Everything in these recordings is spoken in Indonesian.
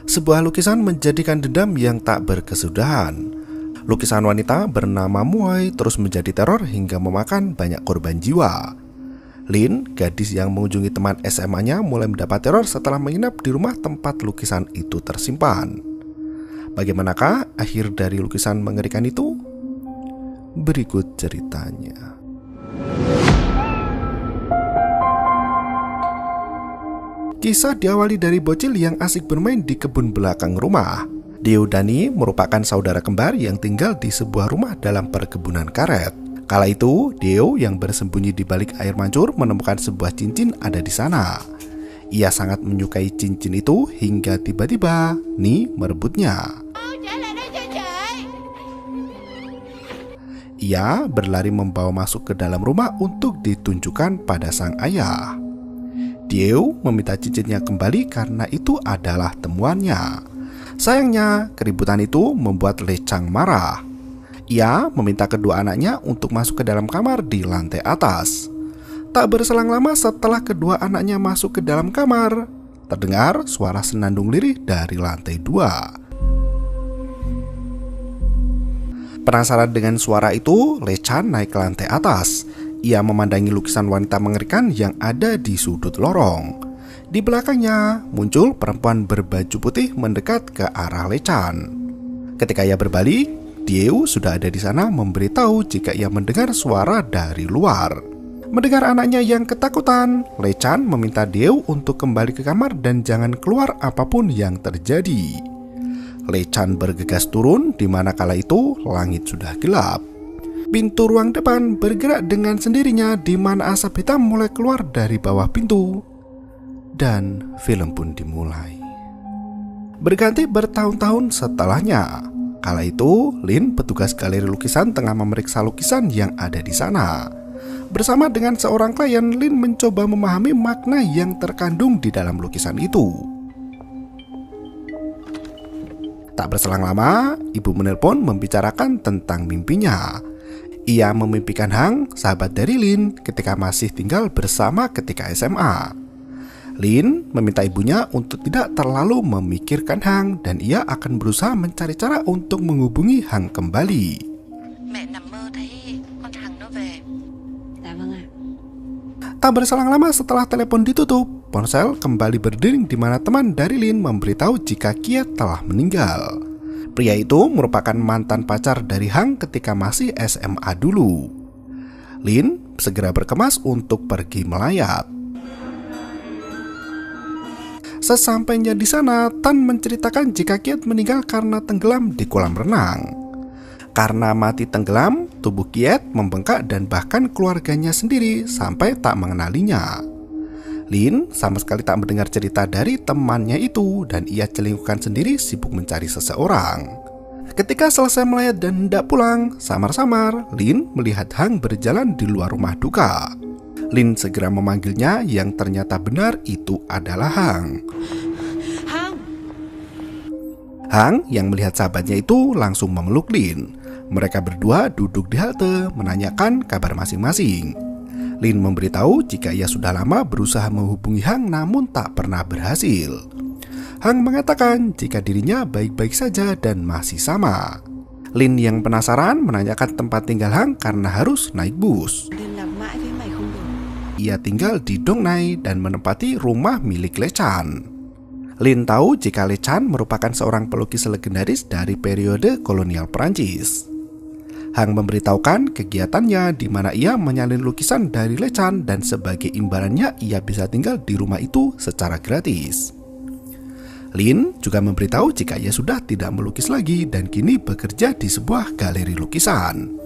Sebuah lukisan menjadikan dendam yang tak berkesudahan. Lukisan wanita bernama Muai terus menjadi teror hingga memakan banyak korban jiwa. Lin, gadis yang mengunjungi teman SMA-nya, mulai mendapat teror setelah menginap di rumah tempat lukisan itu tersimpan. Bagaimanakah akhir dari lukisan mengerikan itu? Berikut ceritanya. Kisah diawali dari bocil yang asik bermain di kebun belakang rumah. Deo Dani merupakan saudara kembar yang tinggal di sebuah rumah dalam perkebunan karet. Kala itu, Deo yang bersembunyi di balik air mancur menemukan sebuah cincin ada di sana. Ia sangat menyukai cincin itu hingga tiba-tiba Ni merebutnya. Ia berlari membawa masuk ke dalam rumah untuk ditunjukkan pada sang ayah. Deo meminta cincinnya kembali karena itu adalah temuannya. Sayangnya, keributan itu membuat Le Chang marah. Ia meminta kedua anaknya untuk masuk ke dalam kamar di lantai atas. Tak berselang lama setelah kedua anaknya masuk ke dalam kamar, terdengar suara senandung lirih dari lantai 2. Penasaran dengan suara itu, Le Chan naik ke lantai atas. Ia memandangi lukisan wanita mengerikan yang ada di sudut lorong. Di belakangnya muncul perempuan berbaju putih mendekat ke arah Le Chan. Ketika ia berbalik, Deo sudah ada di sana memberitahu jika ia mendengar suara dari luar. Mendengar anaknya yang ketakutan, Le Chan meminta Deo untuk kembali ke kamar dan jangan keluar apapun yang terjadi. Le Chan bergegas turun di mana kala itu langit sudah gelap. Pintu ruang depan bergerak dengan sendirinya di mana asap hitam mulai keluar dari bawah pintu. Dan film pun dimulai. Berganti bertahun-tahun setelahnya. Kala itu, Lin, petugas galeri lukisan, tengah memeriksa lukisan yang ada di sana. Bersama dengan seorang klien, Lin mencoba memahami makna yang terkandung di dalam lukisan itu. Tak berselang lama, ibu menelpon membicarakan tentang mimpinya. Ia memimpikan Hang, sahabat dari Lin, ketika masih tinggal bersama ketika SMA. Lin meminta ibunya untuk tidak terlalu memikirkan Hang dan ia akan berusaha mencari cara untuk menghubungi Hang kembali. Tak berselang lama setelah telepon ditutup, ponsel kembali berdering di mana teman dari Lin memberitahu jika Kiet telah meninggal. Pria itu merupakan mantan pacar dari Hang ketika masih SMA dulu. Lin segera berkemas untuk pergi melayat. Sesampainya di sana, Tan menceritakan jika Kiet meninggal karena tenggelam di kolam renang. Karena mati tenggelam, tubuh Kiet membengkak dan bahkan keluarganya sendiri sampai tak mengenalinya. Lin sama sekali tak mendengar cerita dari temannya itu dan ia celingkukan sendiri sibuk mencari seseorang. Ketika selesai melayat dan hendak pulang, samar-samar Lin melihat Hang berjalan di luar rumah duka. Lin segera memanggilnya yang ternyata benar itu adalah Hang. Hang yang melihat sahabatnya itu langsung memeluk Lin. Mereka berdua duduk di halte menanyakan kabar masing-masing. Lin memberitahu jika ia sudah lama berusaha menghubungi Hang namun tak pernah berhasil. Hang mengatakan jika dirinya baik-baik saja dan masih sama. Lin yang penasaran menanyakan tempat tinggal Hang karena harus naik bus. Ia tinggal di Dong Nai dan menempati rumah milik Le Chan. Lin tahu jika Le Chan merupakan seorang pelukis legendaris dari periode kolonial Perancis. Hang memberitahukan kegiatannya di mana ia menyalin lukisan dari Le Chan dan sebagai imbalannya ia bisa tinggal di rumah itu secara gratis. Lin juga memberitahu jika ia sudah tidak melukis lagi dan kini bekerja di sebuah galeri lukisan.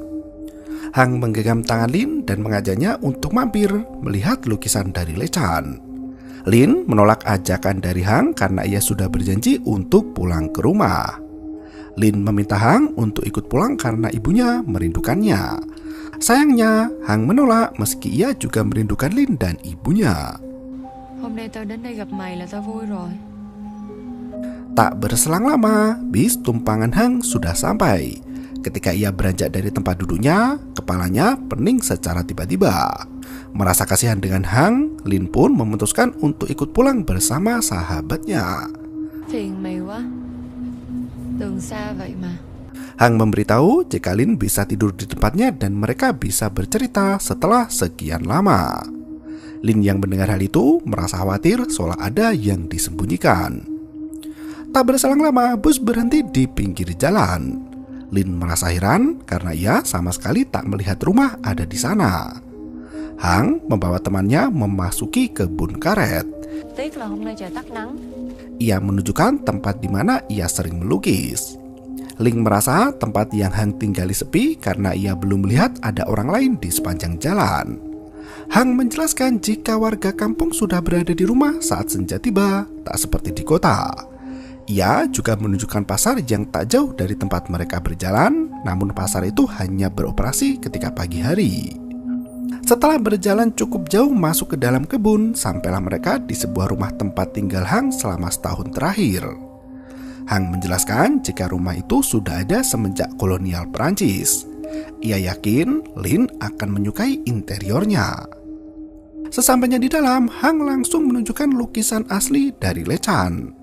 Hang menggenggam tangan Lin dan mengajaknya untuk mampir melihat lukisan dari Le Chan. Lin menolak ajakan dari Hang karena ia sudah berjanji untuk pulang ke rumah. Lin meminta Hang untuk ikut pulang karena ibunya merindukannya. Sayangnya, Hang menolak meski ia juga merindukan Lin dan ibunya. Tak berselang lama, bis tumpangan Hang sudah sampai. Ketika ia beranjak dari tempat duduknya, kepalanya pening secara tiba-tiba. Merasa kasihan dengan Hang, Lin pun memutuskan untuk ikut pulang bersama sahabatnya. Phiền mày quá. Đường xa vậy mà. Hang memberitahu jika Lin bisa tidur di tempatnya dan mereka bisa bercerita setelah sekian lama. Lin yang mendengar hal itu merasa khawatir seolah ada yang disembunyikan. Tak berselang lama, bus berhenti di pinggir jalan. Lin merasa heran karena ia sama sekali tak melihat rumah ada di sana. Hang membawa temannya memasuki kebun karet. Tiếc là hôm nay trời tắt nắng. Ia menunjukkan tempat di mana ia sering melukis. Lin merasa tempat yang Hang tinggali sepi karena ia belum melihat ada orang lain di sepanjang jalan. Hang menjelaskan jika warga kampung sudah berada di rumah saat senja tiba, tak seperti di kota. Ia juga menunjukkan pasar yang tak jauh dari tempat mereka berjalan, namun pasar itu hanya beroperasi ketika pagi hari. Setelah berjalan cukup jauh masuk ke dalam kebun, sampailah mereka di sebuah rumah tempat tinggal Hang selama setahun terakhir. Hang menjelaskan jika rumah itu sudah ada semenjak kolonial Perancis. Ia yakin Lin akan menyukai interiornya. Sesampainya di dalam, Hang langsung menunjukkan lukisan asli dari Le Chan.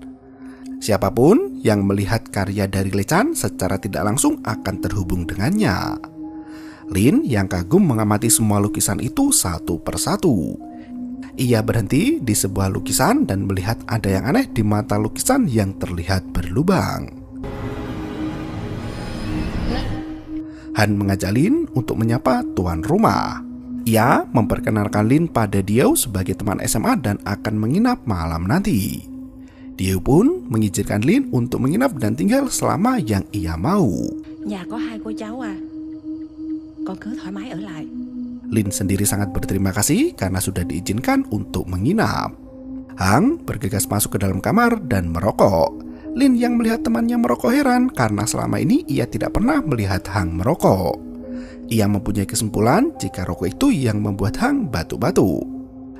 Siapapun yang melihat karya dari Le Chan secara tidak langsung akan terhubung dengannya. Lin yang kagum mengamati semua lukisan itu satu persatu. Ia berhenti di sebuah lukisan dan melihat ada yang aneh di mata lukisan yang terlihat berlubang. Han mengajak Lin untuk menyapa tuan rumah. Ia memperkenalkan Lin pada Dieu sebagai teman SMA dan akan menginap malam nanti. Dieu pun mengizinkan Lin untuk menginap dan tinggal selama yang ia mau. Nhà có 2 cô cháu à. Con cứ thoải mái ở lại. Lin sendiri sangat berterima kasih karena sudah diizinkan untuk menginap. Hang bergegas masuk ke dalam kamar dan merokok. Lin yang melihat temannya merokok heran karena selama ini ia tidak pernah melihat Hang merokok. Ia mempunyai kesimpulan jika rokok itu yang membuat Hang batu-batu.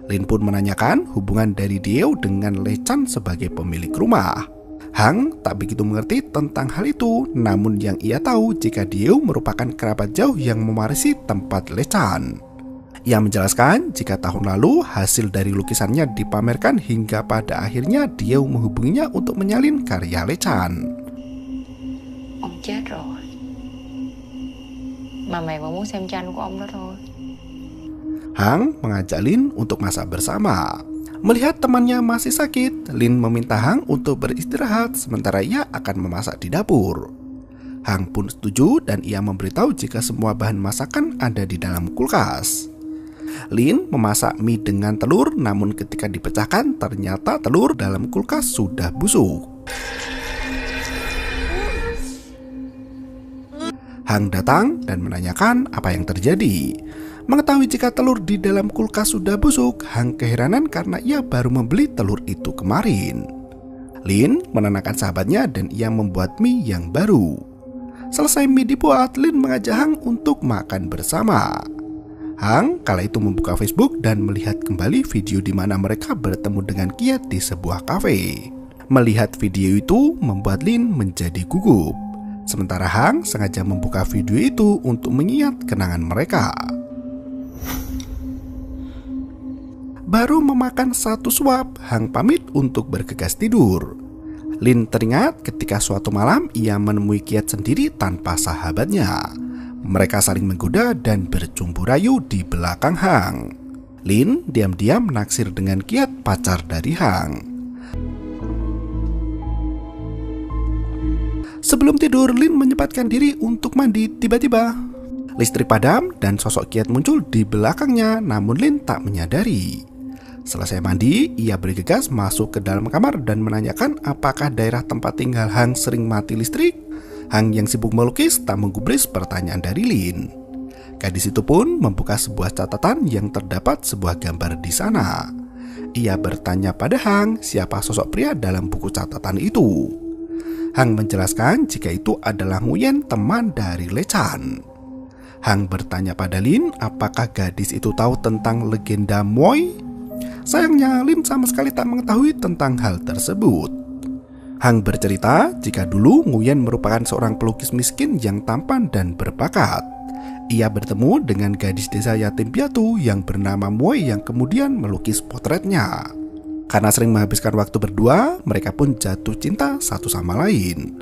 Lin pun menanyakan hubungan dari Dieu dengan Le Chan sebagai pemilik rumah. Hang tak begitu mengerti tentang hal itu, namun yang ia tahu jika Dieu merupakan kerabat jauh yang mewarisi tempat Le Chan. Ia menjelaskan jika tahun lalu hasil dari lukisannya dipamerkan hingga pada akhirnya Dieu menghubunginya untuk menyalin karya Le Chan. Ông chết rồi. Mà mày vẫn muốn xem tranh của ông đó thôi. Hang mengajak Lin untuk masak bersama. Melihat temannya masih sakit, Lin meminta Hang untuk beristirahat sementara ia akan memasak di dapur. Hang pun setuju dan ia memberitahu jika semua bahan masakan ada di dalam kulkas. Lin memasak mie dengan telur, namun ketika dipecahkan ternyata telur dalam kulkas sudah busuk. Hang datang dan menanyakan apa yang terjadi. Mengetahui jika telur di dalam kulkas sudah busuk, Hang keheranan karena ia baru membeli telur itu kemarin. Lin menenangkan sahabatnya dan ia membuat mie yang baru. Selesai mie dibuat, Lin mengajak Hang untuk makan bersama. Hang kala itu membuka Facebook dan melihat kembali video di mana mereka bertemu dengan Kiat di sebuah kafe. Melihat video itu membuat Lin menjadi gugup. Sementara Hang sengaja membuka video itu untuk mengingat kenangan mereka. Baru memakan satu suap, Hang pamit untuk bergegas tidur. Lin teringat ketika suatu malam ia menemui Kiat sendiri tanpa sahabatnya. Mereka saling menggoda dan bercumbu rayu di belakang Hang. Lin diam-diam naksir dengan Kiat, pacar dari Hang. Sebelum tidur, Lin menyempatkan diri untuk mandi. Tiba-tiba listrik padam dan sosok Kiat muncul di belakangnya, namun Lin tak menyadari. Selesai mandi, ia bergegas masuk ke dalam kamar dan menanyakan apakah daerah tempat tinggal Hang sering mati listrik. Hang yang sibuk melukis tak menggubris pertanyaan dari Lin. Gadis itu pun membuka sebuah catatan yang terdapat sebuah gambar di sana. Ia bertanya pada Hang siapa sosok pria dalam buku catatan itu. Hang menjelaskan jika itu adalah Nguyen, teman dari Le Chan. Hang bertanya pada Lin apakah gadis itu tahu tentang legenda Moi. Sayangnya Lin sama sekali tak mengetahui tentang hal tersebut. Hang bercerita jika dulu Nguyen merupakan seorang pelukis miskin yang tampan dan berbakat. Ia bertemu dengan gadis desa yatim piatu yang bernama Moi yang kemudian melukis potretnya. Karena sering menghabiskan waktu berdua, mereka pun jatuh cinta satu sama lain.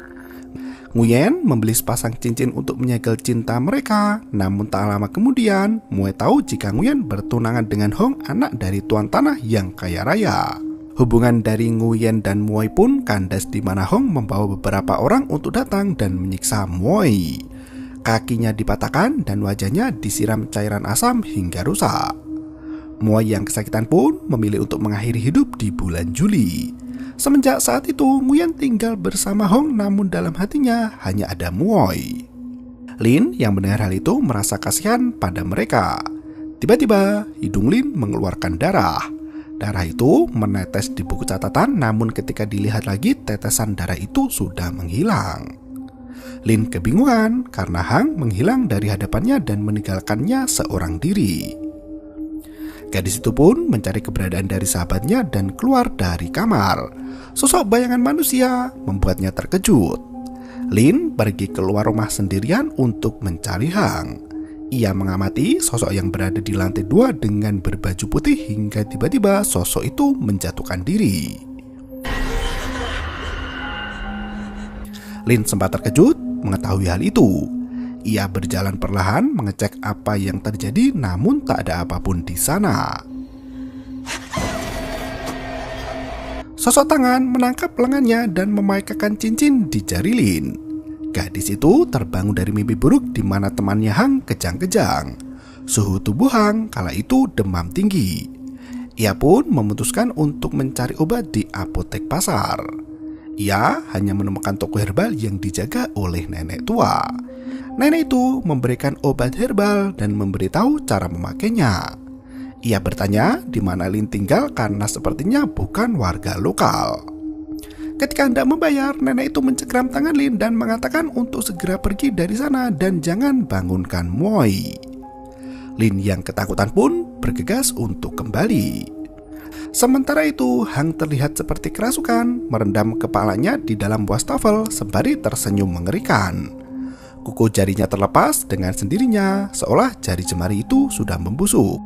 Nguyen membeli sepasang cincin untuk menyegel cinta mereka. Namun tak lama kemudian, Muay tahu jika Nguyen bertunangan dengan Hong, anak dari tuan tanah yang kaya raya. Hubungan dari Nguyen dan Muay pun kandas di mana Hong membawa beberapa orang untuk datang dan menyiksa Muay. Kakinya dipatahkan dan wajahnya disiram cairan asam hingga rusak. Muay yang kesakitan pun memilih untuk mengakhiri hidup di bulan Juli. Semenjak saat itu, Nguyen tinggal bersama Hong, namun dalam hatinya hanya ada Muay. Lin yang mendengar hal itu merasa kasihan pada mereka. Tiba-tiba, hidung Lin mengeluarkan darah. Darah itu menetes di buku catatan, namun ketika dilihat lagi, tetesan darah itu sudah menghilang. Lin kebingungan karena Hang menghilang dari hadapannya dan meninggalkannya seorang diri. Gadis itu pun mencari keberadaan dari sahabatnya dan keluar dari kamar. Sosok bayangan manusia membuatnya terkejut. Lin pergi keluar rumah sendirian untuk mencari Hang. Ia mengamati sosok yang berada di lantai 2 dengan berbaju putih hingga tiba-tiba sosok itu menjatuhkan diri. Lin sempat terkejut mengetahui hal itu. Ia berjalan perlahan mengecek apa yang terjadi, namun tak ada apapun di sana. Sosok tangan menangkap lengannya dan memaikakan cincin di jari Lin. Gadis itu terbangun dari mimpi buruk di mana temannya Hang kejang-kejang. Suhu tubuh Hang kala itu demam tinggi. Ia pun memutuskan untuk mencari obat di apotek pasar. Ia hanya menemukan toko herbal yang dijaga oleh nenek tua. Nenek itu memberikan obat herbal dan memberitahu cara memakainya. Ia bertanya di mana Lin tinggal karena sepertinya bukan warga lokal. Ketika hendak membayar, nenek itu mencengkram tangan Lin dan mengatakan untuk segera pergi dari sana dan jangan bangunkan Muay. Lin yang ketakutan pun bergegas untuk kembali. Sementara itu, Hang terlihat seperti kerasukan, merendam kepalanya di dalam wastafel sembari tersenyum mengerikan. Kuku jarinya terlepas dengan sendirinya, seolah jari jemari itu sudah membusuk.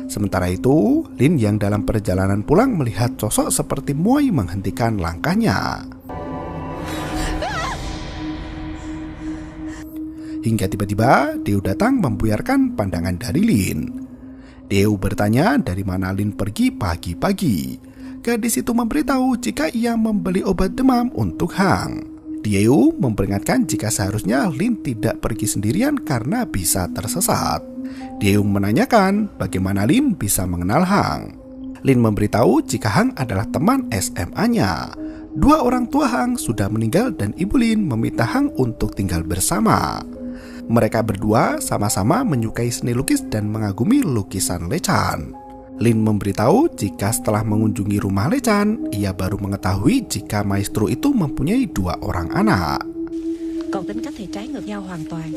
Sementara itu, Lin yang dalam perjalanan pulang melihat sosok seperti Muay menghentikan langkahnya. Hingga tiba-tiba Deu datang membuyarkan pandangan dari Lin. Deu bertanya dari mana Lin pergi pagi-pagi. Gadis itu memberitahu jika ia membeli obat demam untuk Hang. Deu memperingatkan jika seharusnya Lin tidak pergi sendirian karena bisa tersesat. Deu menanyakan bagaimana Lin bisa mengenal Hang. Lin memberitahu jika Hang adalah teman SMA-nya. Dua orang tua Hang sudah meninggal dan ibu Lin meminta Hang untuk tinggal bersama. Mereka berdua sama-sama menyukai seni lukis dan mengagumi lukisan Lechan. Lin memberitahu jika setelah mengunjungi rumah Lechan, ia baru mengetahui jika maestro itu mempunyai 2 orang anak. Còn tính cách thì trái ngược nhau hoàn toàn.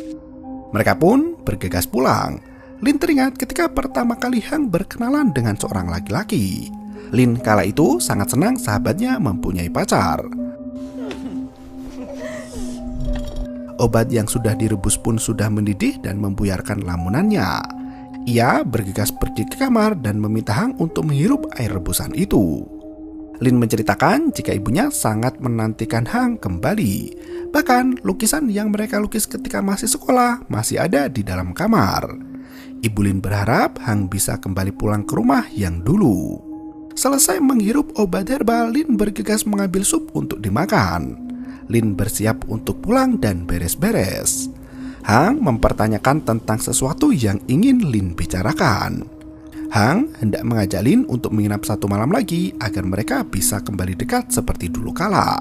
Mereka pun bergegas pulang. Lin teringat ketika pertama kali Hang berkenalan dengan seorang laki-laki. Lin kala itu sangat senang sahabatnya mempunyai pacar. Obat yang sudah direbus pun sudah mendidih dan membuyarkan lamunannya. Ia bergegas pergi ke kamar dan meminta Hang untuk menghirup air rebusan itu. Lin menceritakan jika ibunya sangat menantikan Hang kembali. Bahkan lukisan yang mereka lukis ketika masih sekolah masih ada di dalam kamar. Ibu Lin berharap Hang bisa kembali pulang ke rumah yang dulu. Selesai menghirup obat herbal, Lin bergegas mengambil sup untuk dimakan. Lin bersiap untuk pulang dan beres-beres. Hang mempertanyakan tentang sesuatu yang ingin Lin bicarakan. Hang hendak mengajak Lin untuk menginap 1 malam lagi agar mereka bisa kembali dekat seperti dulu kala.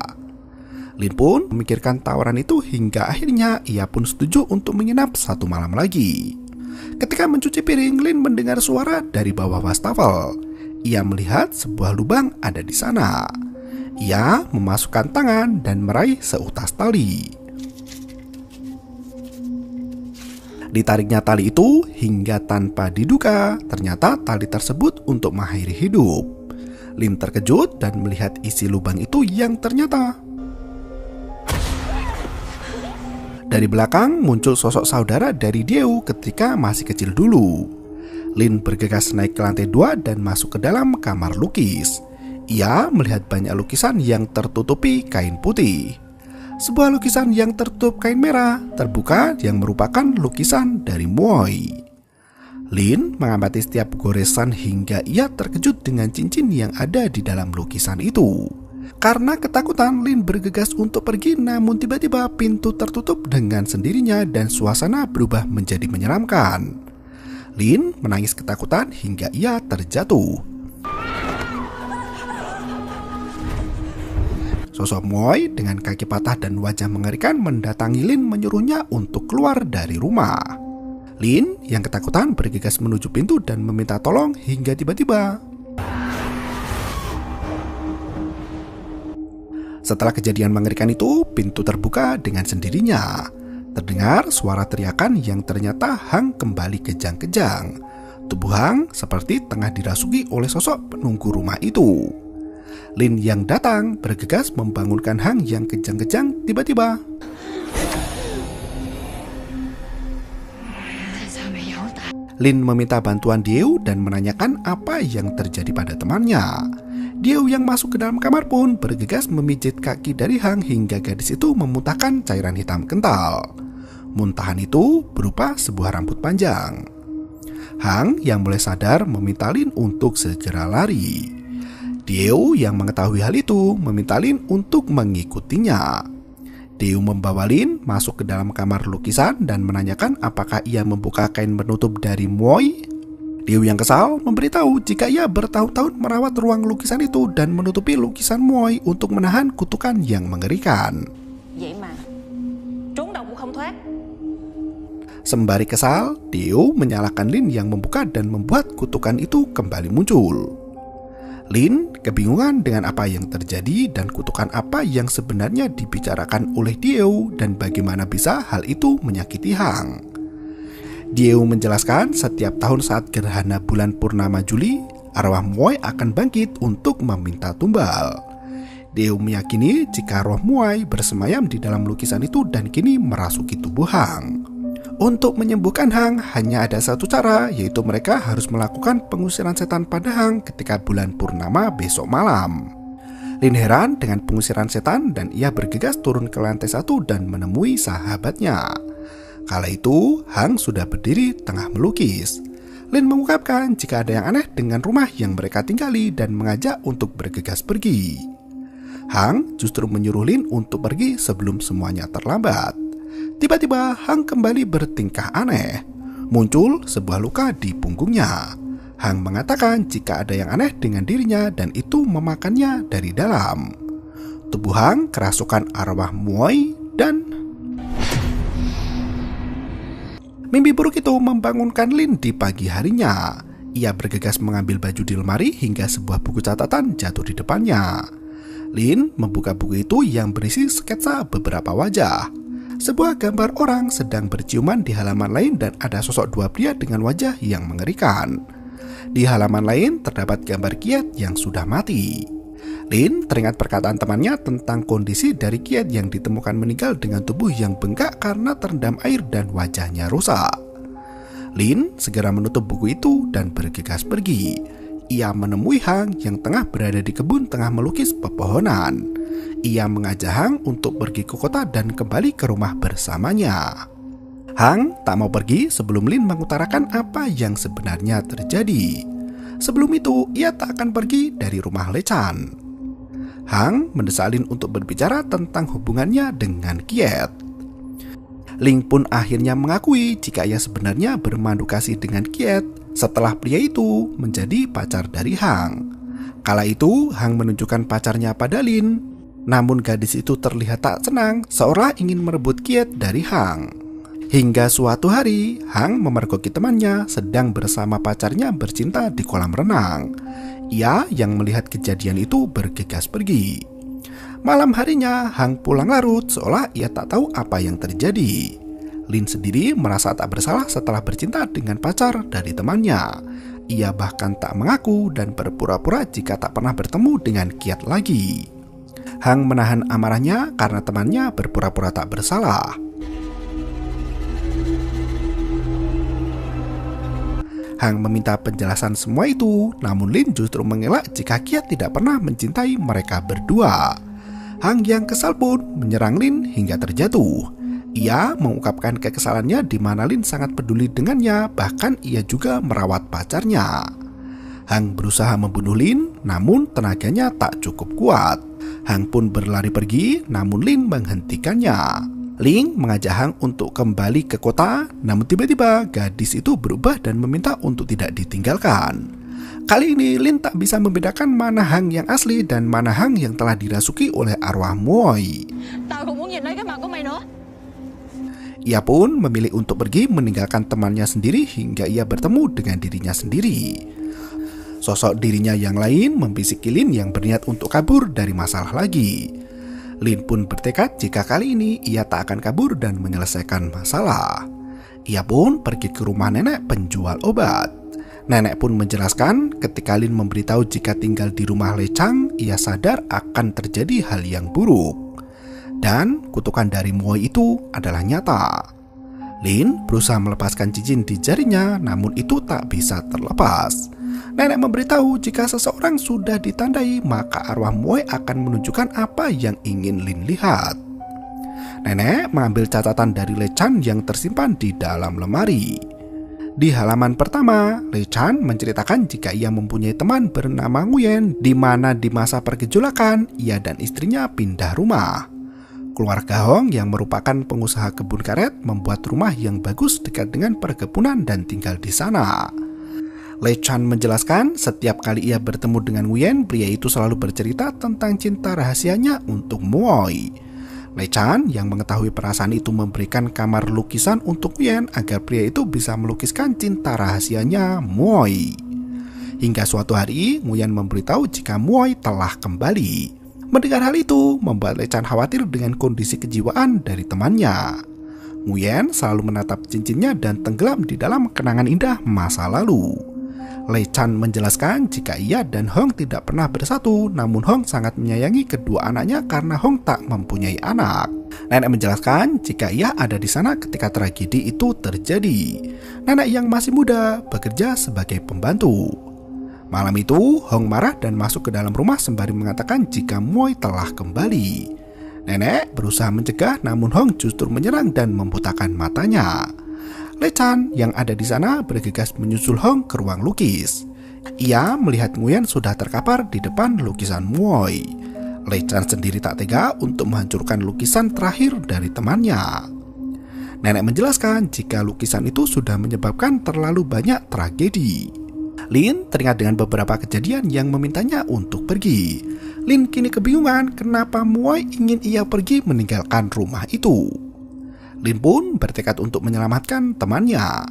Lin pun memikirkan tawaran itu hingga akhirnya ia pun setuju untuk menginap 1 malam lagi. Ketika mencuci piring, Lin mendengar suara dari bawah wastafel. Ia melihat sebuah lubang ada di sana. Ia memasukkan tangan dan meraih seutas tali. Ditariknya tali itu hingga tanpa diduga, ternyata tali tersebut untuk mengakhiri hidup. Lin terkejut dan melihat isi lubang itu yang ternyata dari belakang muncul sosok saudara dari Deu ketika masih kecil dulu. Lin bergegas naik ke lantai 2 dan masuk ke dalam kamar lukis. Ia melihat banyak lukisan yang tertutupi kain putih. Sebuah lukisan yang tertutup kain merah terbuka yang merupakan lukisan dari Moi. Lin mengamati setiap goresan hingga ia terkejut dengan cincin yang ada di dalam lukisan itu. Karena ketakutan, Lin bergegas untuk pergi, namun tiba-tiba pintu tertutup dengan sendirinya dan suasana berubah menjadi menyeramkan. Lin menangis ketakutan hingga ia terjatuh. Sosok Moi dengan kaki patah dan wajah mengerikan mendatangi Lin menyuruhnya untuk keluar dari rumah. Lin yang ketakutan bergegas menuju pintu dan meminta tolong hingga tiba-tiba. Setelah kejadian mengerikan itu, pintu terbuka dengan sendirinya. Terdengar suara teriakan yang ternyata Hang kembali kejang-kejang. Tubuh Hang seperti tengah dirasuki oleh sosok penunggu rumah itu. Lin yang datang bergegas membangunkan Hang yang kejang-kejang tiba-tiba. Lin meminta bantuan Dieu dan menanyakan apa yang terjadi pada temannya. Dieu yang masuk ke dalam kamar pun bergegas memijit kaki dari Hang hingga gadis itu memuntahkan cairan hitam kental. Muntahan itu berupa sebuah rambut panjang. Hang yang mulai sadar meminta Lin untuk segera lari. Dieu yang mengetahui hal itu meminta Lin untuk mengikutinya. Dieu membawa Lin masuk ke dalam kamar lukisan dan menanyakan apakah ia membuka kain penutup dari Moi. Dieu yang kesal memberitahu jika ia bertahun-tahun merawat ruang lukisan itu dan menutupi lukisan Moi untuk menahan kutukan yang mengerikan. Sembari kesal, Dieu menyalahkan Lin yang membuka dan membuat kutukan itu kembali muncul. Lin kebingungan dengan apa yang terjadi dan kutukan apa yang sebenarnya dibicarakan oleh Dieu dan bagaimana bisa hal itu menyakiti Hang. Dieu menjelaskan setiap tahun saat gerhana bulan purnama Juli, arwah Moi akan bangkit untuk meminta tumbal. Dieu meyakini jika roh Moi bersemayam di dalam lukisan itu dan kini merasuki tubuh Hang. Untuk menyembuhkan Hang hanya ada satu cara, yaitu mereka harus melakukan pengusiran setan pada Hang ketika bulan purnama besok malam. Lin heran dengan pengusiran setan dan ia bergegas turun ke lantai 1 dan menemui sahabatnya. Kala itu Hang sudah berdiri tengah melukis. Lin mengungkapkan jika ada yang aneh dengan rumah yang mereka tinggali dan mengajak untuk bergegas pergi. Hang justru menyuruh Lin untuk pergi sebelum semuanya terlambat. Tiba-tiba Hang kembali bertingkah aneh. Muncul sebuah luka di punggungnya. Hang mengatakan jika ada yang aneh dengan dirinya dan itu memakannya dari dalam. Tubuh Hang kerasukan arwah Moi dan mimpi buruk itu membangunkan Lin di pagi harinya. Ia bergegas mengambil baju di lemari hingga sebuah buku catatan jatuh di depannya. Lin membuka buku itu yang berisi sketsa beberapa wajah. Sebuah gambar orang sedang berciuman di halaman lain dan ada sosok dua pria dengan wajah yang mengerikan. Di halaman lain terdapat gambar Kiet yang sudah mati. Lin teringat perkataan temannya tentang kondisi dari Kiet yang ditemukan meninggal dengan tubuh yang bengkak karena terendam air dan wajahnya rusak. Lin segera menutup buku itu dan bergegas pergi. Ia menemui Hang yang tengah berada di kebun tengah melukis pepohonan. Ia mengajak Hang untuk pergi ke kota dan kembali ke rumah bersamanya. Hang tak mau pergi sebelum Lin mengutarakan apa yang sebenarnya terjadi. Sebelum itu, ia tak akan pergi dari rumah Lechan. Hang mendesak Lin untuk berbicara tentang hubungannya dengan Kiet. Lin pun akhirnya mengakui jika ia sebenarnya bermadu kasih dengan Kiet setelah pria itu menjadi pacar dari Hang. Kala itu, Hang menunjukkan pacarnya pada Lin. Namun gadis itu terlihat tak senang, seolah ingin merebut Kiet dari Hang. Hingga suatu hari, Hang memergoki temannya sedang bersama pacarnya bercinta di kolam renang. Ia yang melihat kejadian itu bergegas pergi. Malam harinya, Hang pulang larut seolah ia tak tahu apa yang terjadi. Lin sendiri merasa tak bersalah setelah bercinta dengan pacar dari temannya. Ia bahkan tak mengaku dan berpura-pura jika tak pernah bertemu dengan Kiet lagi. Hang menahan amarahnya karena temannya berpura-pura tak bersalah. Hang meminta penjelasan semua itu, namun Lin justru mengelak jika Kia tidak pernah mencintai mereka berdua. Hang yang kesal pun menyerang Lin hingga terjatuh. Ia mengungkapkan kekesalannya di mana Lin sangat peduli dengannya, bahkan ia juga merawat pacarnya. Hang berusaha membunuh Lin, namun tenaganya tak cukup kuat. Hang pun berlari pergi, namun Lin menghentikannya. Lin mengajak Hang untuk kembali ke kota, namun tiba-tiba gadis itu berubah dan meminta untuk tidak ditinggalkan. Kali ini Lin tak bisa membedakan mana Hang yang asli dan mana Hang yang telah dirasuki oleh arwah Muoi. Ia pun memilih untuk pergi meninggalkan temannya sendiri hingga ia bertemu dengan dirinya sendiri. Sosok dirinya yang lain membisiki Lin yang berniat untuk kabur dari masalah lagi. Lin pun bertekad jika kali ini ia tak akan kabur dan menyelesaikan masalah. Ia pun pergi ke rumah nenek penjual obat. Nenek pun menjelaskan ketika Lin memberitahu jika tinggal di rumah Lechang, ia sadar akan terjadi hal yang buruk. Dan kutukan dari Muoi itu adalah nyata. Lin berusaha melepaskan cincin di jarinya, namun itu tak bisa terlepas. Nenek memberitahu jika seseorang sudah ditandai, maka arwah Muoi akan menunjukkan apa yang ingin Lin lihat. Nenek mengambil catatan dari Lechan yang tersimpan di dalam lemari. Di halaman pertama, Lechan menceritakan jika ia mempunyai teman bernama Nguyen, di mana di masa pergejolakan ia dan istrinya pindah rumah. Keluarga Hong yang merupakan pengusaha kebun karet membuat rumah yang bagus dekat dengan perkebunan dan tinggal di sana. Lechan menjelaskan setiap kali ia bertemu dengan Nguyen, pria itu selalu bercerita tentang cinta rahasianya untuk Muoi. Lechan yang mengetahui perasaan itu memberikan kamar lukisan untuk Nguyen agar pria itu bisa melukiskan cinta rahasianya Muoi. Hingga suatu hari Nguyen memberitahu jika Muoi telah kembali. Mendengar hal itu membuat Lechan khawatir dengan kondisi kejiwaan dari temannya. Nguyen selalu menatap cincinnya dan tenggelam di dalam kenangan indah masa lalu. Lechan menjelaskan jika ia dan Hong tidak pernah bersatu, namun Hong sangat menyayangi kedua anaknya karena Hong tak mempunyai anak. Nenek menjelaskan jika ia ada di sana ketika tragedi itu terjadi. Nenek yang masih muda bekerja sebagai pembantu. Malam itu, Hong marah dan masuk ke dalam rumah sembari mengatakan jika Muoi telah kembali. Nenek berusaha mencegah, namun Hong justru menyerang dan membutakan matanya. Lechan yang ada di sana bergegas menyusul Hong ke ruang lukis. Ia melihat Nguyen sudah terkapar di depan lukisan Muoi. Lechan sendiri tak tega untuk menghancurkan lukisan terakhir dari temannya. Nenek menjelaskan jika lukisan itu sudah menyebabkan terlalu banyak tragedi. Lin teringat dengan beberapa kejadian yang memintanya untuk pergi. Lin kini kebingungan kenapa Muoi ingin ia pergi meninggalkan rumah itu. Lin pun bertekad untuk menyelamatkan temannya.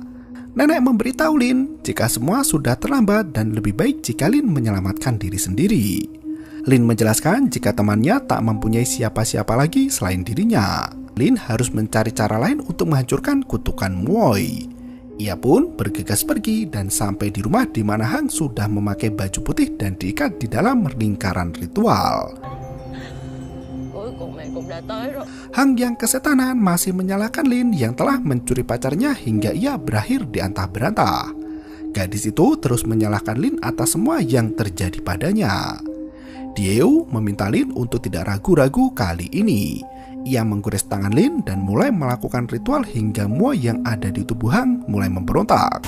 Nenek memberitahu Lin jika semua sudah terlambat dan lebih baik jika Lin menyelamatkan diri sendiri. Lin menjelaskan jika temannya tak mempunyai siapa-siapa lagi selain dirinya. Lin harus mencari cara lain untuk menghancurkan kutukan Muoi. Ia pun bergegas pergi dan sampai di rumah di mana Hang sudah memakai baju putih dan diikat di dalam lingkaran ritual. Hang yang kesetanan masih menyalahkan Lin yang telah mencuri pacarnya hingga ia berakhir diantah-berantah. Gadis itu terus menyalahkan Lin atas semua yang terjadi padanya. Dieu meminta Lin untuk tidak ragu-ragu kali ini. Ia menggores tangan Lin dan mulai melakukan ritual hingga Muoi yang ada di tubuh Hang mulai memberontak.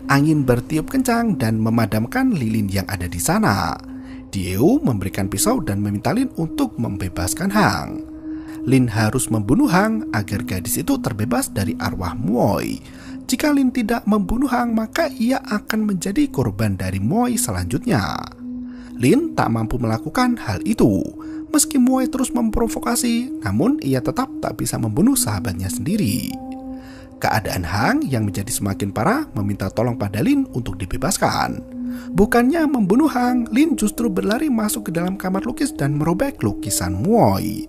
Angin bertiup kencang dan memadamkan lilin yang ada di sana. Dieu memberikan pisau dan meminta Lin untuk membebaskan Hang. Lin harus membunuh Hang agar gadis itu terbebas dari arwah Muoi. Jika Lin tidak membunuh Hang, maka ia akan menjadi korban dari Muoi selanjutnya. Lin tak mampu melakukan hal itu. Meski Muoi terus memprovokasi, namun ia tetap tak bisa membunuh sahabatnya sendiri. Keadaan Hang yang menjadi semakin parah meminta tolong pada Lin untuk dibebaskan. Bukannya membunuh Hang, Lin justru berlari masuk ke dalam kamar lukis dan merobek lukisan Muoi.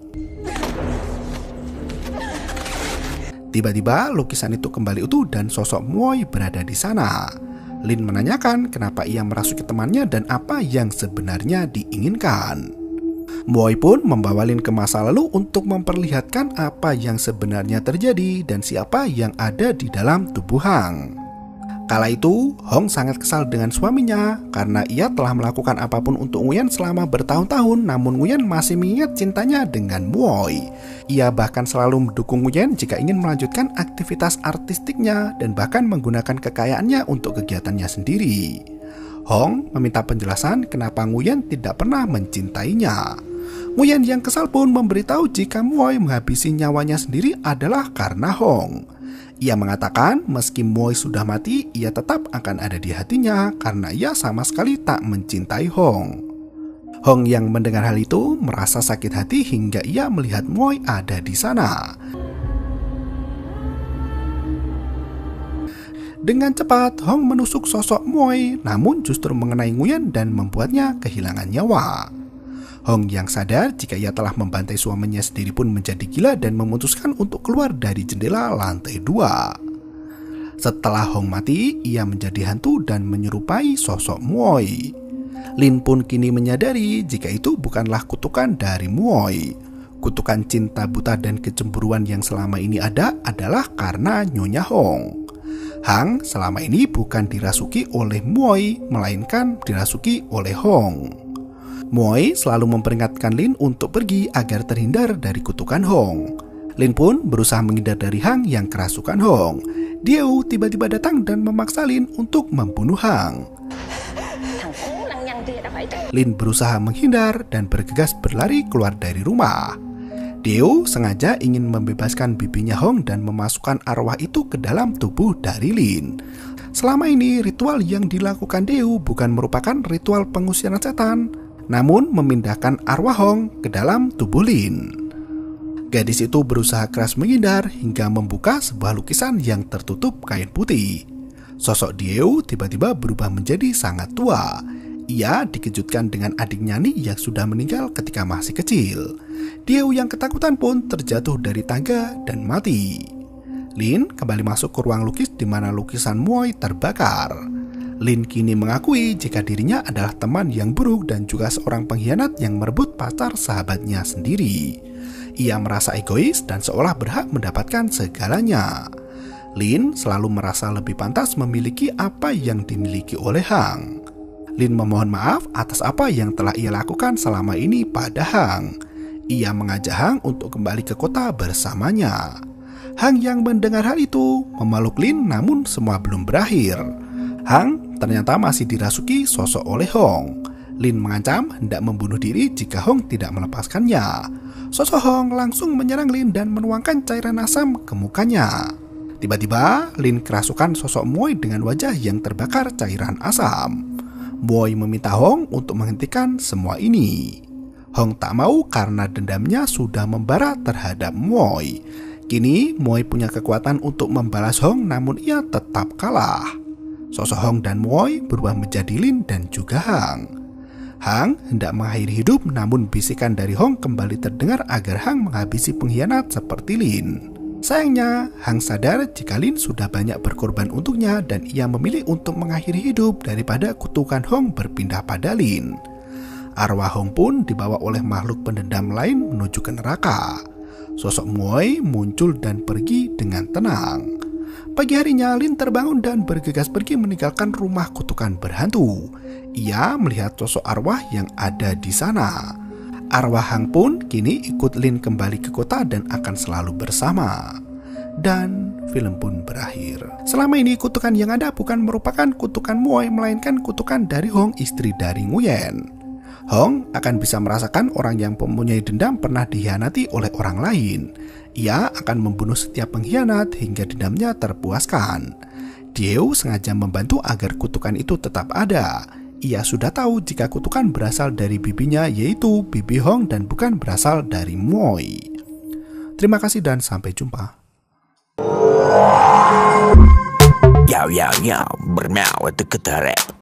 Tiba-tiba lukisan itu kembali utuh dan sosok Muoi berada di sana. Lin menanyakan kenapa ia merasuki temannya dan apa yang sebenarnya diinginkan. Muoy pun membawa Lin ke masa lalu untuk memperlihatkan apa yang sebenarnya terjadi dan siapa yang ada di dalam tubuh Hang. Kala itu, Hong sangat kesal dengan suaminya karena ia telah melakukan apapun untuk Nguyen selama bertahun-tahun, namun Nguyen masih mengingat cintanya dengan Muoy. Ia bahkan selalu mendukung Nguyen jika ingin melanjutkan aktivitas artistiknya dan bahkan menggunakan kekayaannya untuk kegiatannya sendiri. Hong meminta penjelasan kenapa Nguyen tidak pernah mencintainya. Nguyen yang kesal pun memberitahu jika Muoy menghabisi nyawanya sendiri adalah karena Hong. Ia mengatakan meski Muoy sudah mati, ia tetap akan ada di hatinya karena ia sama sekali tak mencintai Hong. Hong yang mendengar hal itu merasa sakit hati hingga ia melihat Muoy ada di sana. Dengan cepat, Hong menusuk sosok Muoy, namun justru mengenai Nguyen dan membuatnya kehilangan nyawa. Hong yang sadar jika ia telah membantai suaminya sendiri pun menjadi gila dan memutuskan untuk keluar dari jendela lantai 2. Setelah Hong mati, ia menjadi hantu dan menyerupai sosok Muoy. Lin pun kini menyadari jika itu bukanlah kutukan dari Muoy. Kutukan cinta buta dan kecemburuan yang selama ini ada adalah karena Nyonya Hong. Hang selama ini bukan dirasuki oleh Muoy, melainkan dirasuki oleh Hong. Muoy selalu memperingatkan Lin untuk pergi agar terhindar dari kutukan Hong. Lin pun berusaha menghindar dari Hang yang kerasukan Hong. Dieu tiba-tiba datang dan memaksa Lin untuk membunuh Hang. Lin berusaha menghindar dan bergegas berlari keluar dari rumah. Dieu sengaja ingin membebaskan bibinya Hong dan memasukkan arwah itu ke dalam tubuh dari Lin. Selama ini ritual yang dilakukan Dieu bukan merupakan ritual pengusiran setan, namun memindahkan arwah Hong ke dalam tubuh Lin. Gadis itu berusaha keras menghindar hingga membuka sebuah lukisan yang tertutup kain putih. Sosok Dieu tiba-tiba berubah menjadi sangat tua. Ia dikejutkan dengan adiknya Ni yang sudah meninggal ketika masih kecil. Dieu yang ketakutan pun terjatuh dari tangga dan mati. Lin kembali masuk ke ruang lukis di mana lukisan Muoy terbakar. Lin kini mengakui jika dirinya adalah teman yang buruk dan juga seorang pengkhianat yang merebut pacar sahabatnya sendiri. Ia merasa egois dan seolah berhak mendapatkan segalanya. Lin selalu merasa lebih pantas memiliki apa yang dimiliki oleh Hang. Lin memohon maaf atas apa yang telah ia lakukan selama ini pada Hang. Ia mengajak Hang untuk kembali ke kota bersamanya. Hang yang mendengar hal itu memeluk Lin, namun semua belum berakhir. Hang ternyata masih dirasuki sosok oleh Hong. Lin mengancam hendak membunuh diri jika Hong tidak melepaskannya. Sosok Hong langsung menyerang Lin dan menuangkan cairan asam ke mukanya. Tiba-tiba Lin kerasukan sosok Muoy dengan wajah yang terbakar cairan asam. Muoy meminta Hong untuk menghentikan semua ini. Hong tak mau karena dendamnya sudah membara terhadap Muoy. Kini Muoy punya kekuatan untuk membalas Hong, namun ia tetap kalah. Sosok Hong dan Muoy berubah menjadi Lin dan juga Hang. Hang hendak mengakhiri hidup, namun bisikan dari Hong kembali terdengar agar Hang menghabisi pengkhianat seperti Lin. Sayangnya, Hang sadar jika Lin sudah banyak berkorban untuknya dan ia memilih untuk mengakhiri hidup daripada kutukan Hong berpindah pada Lin. Arwah Hong pun dibawa oleh makhluk pendendam lain menuju ke neraka. Sosok Muoy muncul dan pergi dengan tenang. Pagi harinya, Lin terbangun dan bergegas pergi meninggalkan rumah kutukan berhantu. Ia melihat sosok arwah yang ada di sana. Arwah Hang pun kini ikut Lin kembali ke kota dan akan selalu bersama. Dan film pun berakhir. Selama ini kutukan yang ada bukan merupakan kutukan Muoy, melainkan kutukan dari Hong, istri dari Nguyen. Hong akan bisa merasakan orang yang mempunyai dendam pernah dikhianati oleh orang lain. Ia akan membunuh setiap pengkhianat hingga dendamnya terpuaskan. Dieu sengaja membantu agar kutukan itu tetap ada. Ia sudah tahu jika kutukan berasal dari bibinya, yaitu bibi Hong, dan bukan berasal dari Muoy. Terima kasih dan sampai jumpa. Yo, bermau itu ketarep.